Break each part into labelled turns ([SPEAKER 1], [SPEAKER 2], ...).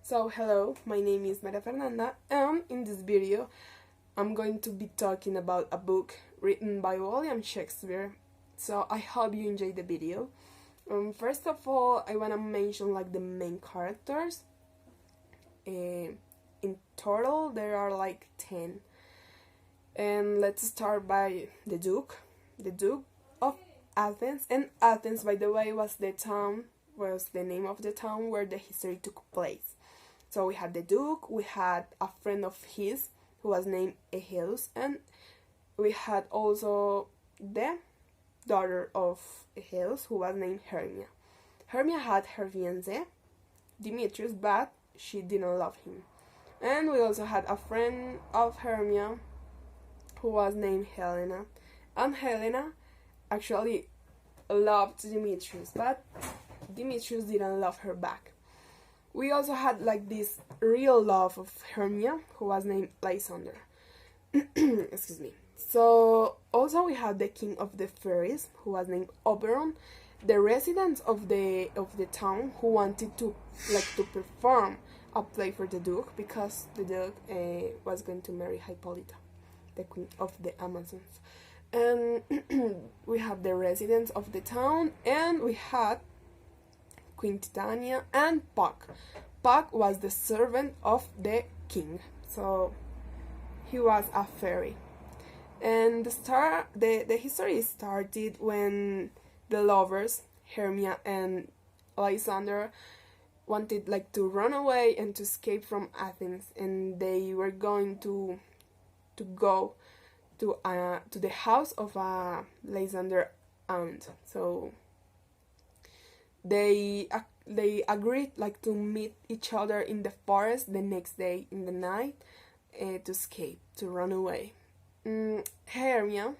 [SPEAKER 1] So hello, my name is Maria Fernanda, and in this video I'm going to be talking about a book written by William Shakespeare. So I hope you enjoy the video. First of all, I want to mention the main characters. In total there are 10. And let's start by the Duke of Athens. And Athens, by the way, was the name of the town where the history took place. So we had the Duke, we had a friend of his who was named Ehelus, and we had also the daughter of Ehelus who was named Hermia. Hermia had her fiancé, Demetrius, but she didn't love him. And we also had a friend of Hermia who was named Helena. And Helena actually loved Demetrius, but Demetrius didn't love her back. We also had this real love of Hermia who was named Lysander. Excuse me. So also we had the king of the fairies who was named Oberon, the residents of the town who wanted to perform a play for the Duke because the Duke was going to marry Hippolyta, the queen of the Amazons. And we have the residents of the town, and we had Queen Titania and Puck. Puck was the servant of the king, so he was a fairy. And the history started when the lovers, Hermia and Lysander, wanted to run away and to escape from Athens, and they were going to go to the house of a Lysander aunt. So they agreed to meet each other in the forest the next day in the night to escape, to run away. Hermia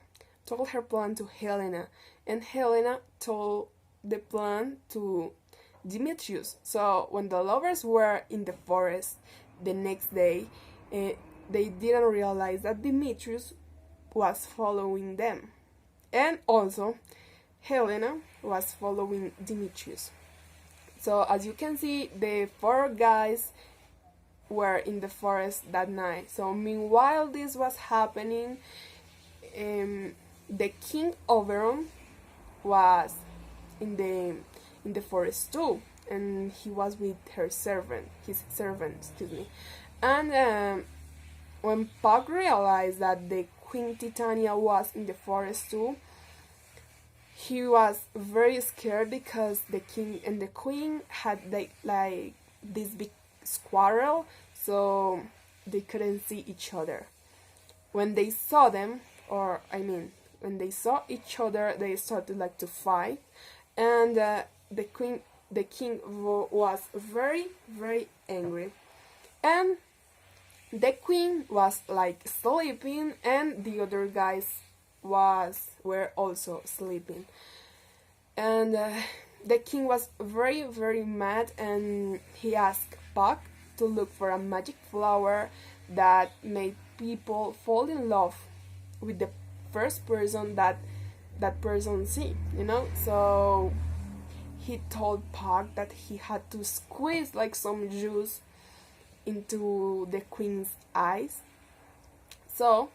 [SPEAKER 1] told her plan to Helena, and Helena told the plan to Demetrius. So when the lovers were in the forest the next day, they didn't realize that Demetrius was following them, and also Helena was following Demetrius. So as you can see, the 4 guys were in the forest that night. So meanwhile this was happening, the king Oberon was in the forest too, and he was with his servant, And when Puck realized that the Queen Titania was in the forest too, he was very scared because the king and the queen had this big quarrel, so they couldn't see each other. When they saw when they saw each other, they started to fight, and the king was very, very angry, and the queen was sleeping, and the other guys were also sleeping. And the king was very, very mad, and he asked Puck to look for a magic flower that made people fall in love with the first person that person see, So he told Puck that he had to squeeze some juice into the queen's eyes, so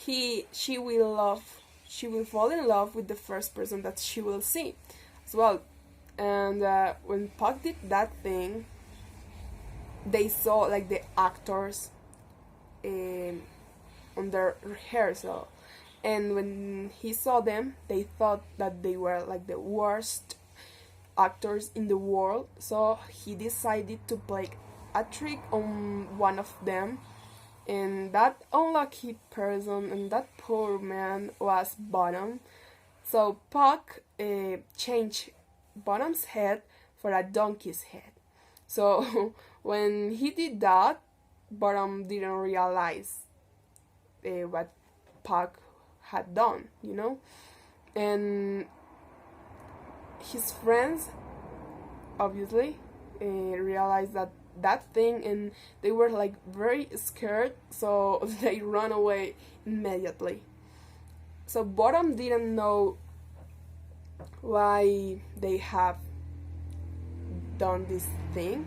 [SPEAKER 1] she will fall in love with the first person that she will see as well. And when Puck did that thing, they saw the actors on their rehearsal, and when he saw them, they thought that they were the worst actors in the world. So he decided to play a trick on one of them, and that unlucky person and that poor man was Bottom. So Puck changed Bottom's head for a donkey's head. So when he did that, Bottom didn't realize what Puck had done, And his friends obviously realized that thing, and they were very scared, so they ran away immediately. So Bottom didn't know why they have done this thing,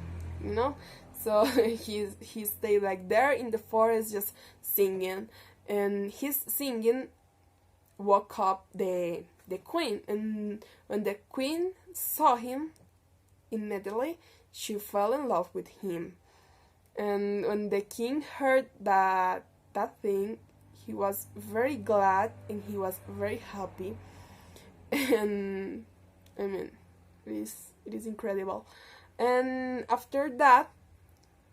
[SPEAKER 1] So he stayed like there in the forest just singing, and his singing woke up the queen, and when the queen saw him, immediately she fell in love with him. And when the king heard that thing, he was very glad and he was very happy. And I mean, it is incredible. And after that,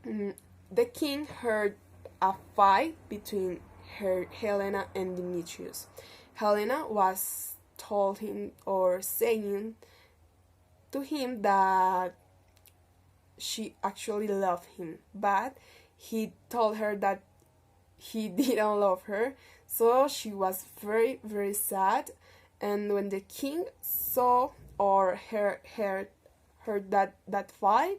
[SPEAKER 1] the king heard a fight between Helena and Demetrius. Helena was told him or saying to him that she actually loved him, but he told her that he didn't love her, so she was very, very sad. And when the king saw or heard that fight,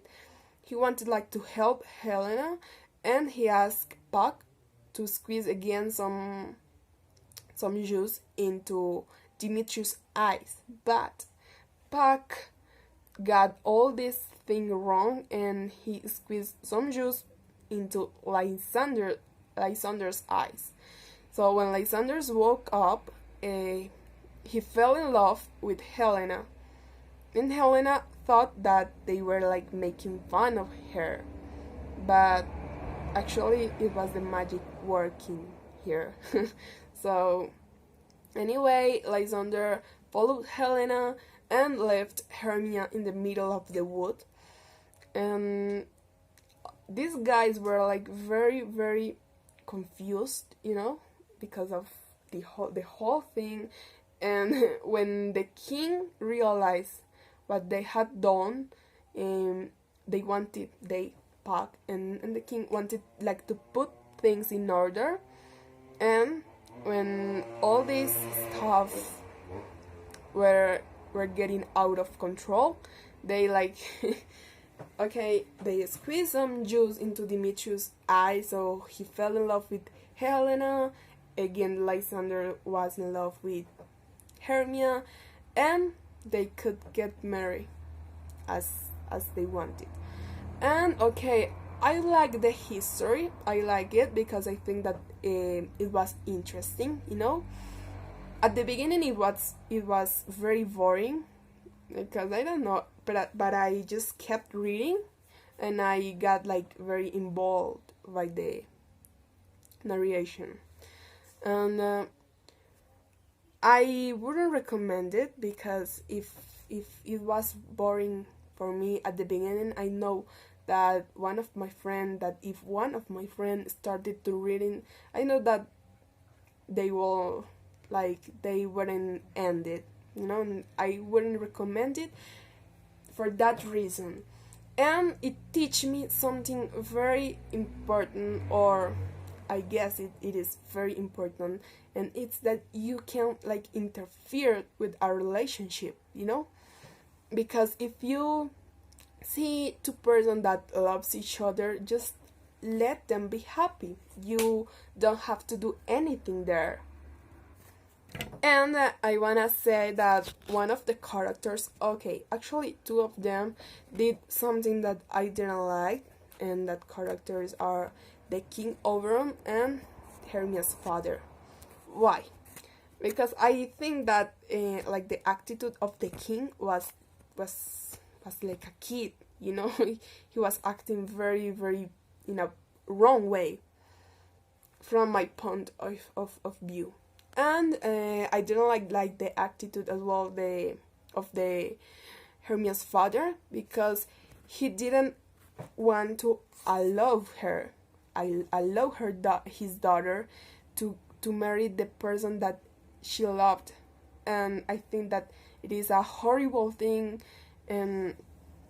[SPEAKER 1] he wanted like to help Helena, and he asked Puck to squeeze again some juice into Demetrius' eyes, but Puck got all this thing wrong, and he squeezed some juice into Lysander's eyes. So when Lysander woke up, he fell in love with Helena, and Helena thought that they were like making fun of her, but actually it was the magic working here. So anyway, Lysander followed Helena and left Hermia in the middle of the wood. And these guys were like very, very confused, because of the whole thing. And when the king realized what they had done, Puck and the king wanted like to put things in order. And when all this stuff were getting out of control, they like okay, they squeezed some juice into Demetrius' eye, so he fell in love with Helena. Again, Lysander was in love with Hermia, and they could get married as they wanted. And okay, I like the history. I like it because I think that it was interesting. At the beginning, it was very boring because I don't know, but I just kept reading, and I got like very involved by the narration, and I wouldn't recommend it because if it was boring for me at the beginning, I know that if one of my friends started to reading, I know that they wouldn't end it, and I wouldn't recommend it for that reason. And it teach me something very important, or I guess it is very important, and it's that you can't like interfere with a relationship, because if you see two persons that loves each other, just let them be happy. You don't have to do anything there. And I wanna say that one of the characters, okay, actually two of them did something that I didn't like, and that characters are the King Oberon and Hermia's father. Why? Because I think that like the attitude of the king was like a kid, he was acting very, very in a wrong way from my point of view. And I didn't like the attitude as well of the Hermia's father, because he didn't want to allow his daughter to marry the person that she loved. And I think that it is a horrible thing, and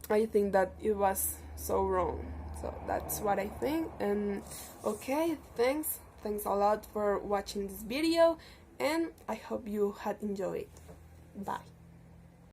[SPEAKER 1] I think that it was so wrong. So that's what I think. And okay, thanks a lot for watching this video, and I hope you had enjoyed. Bye.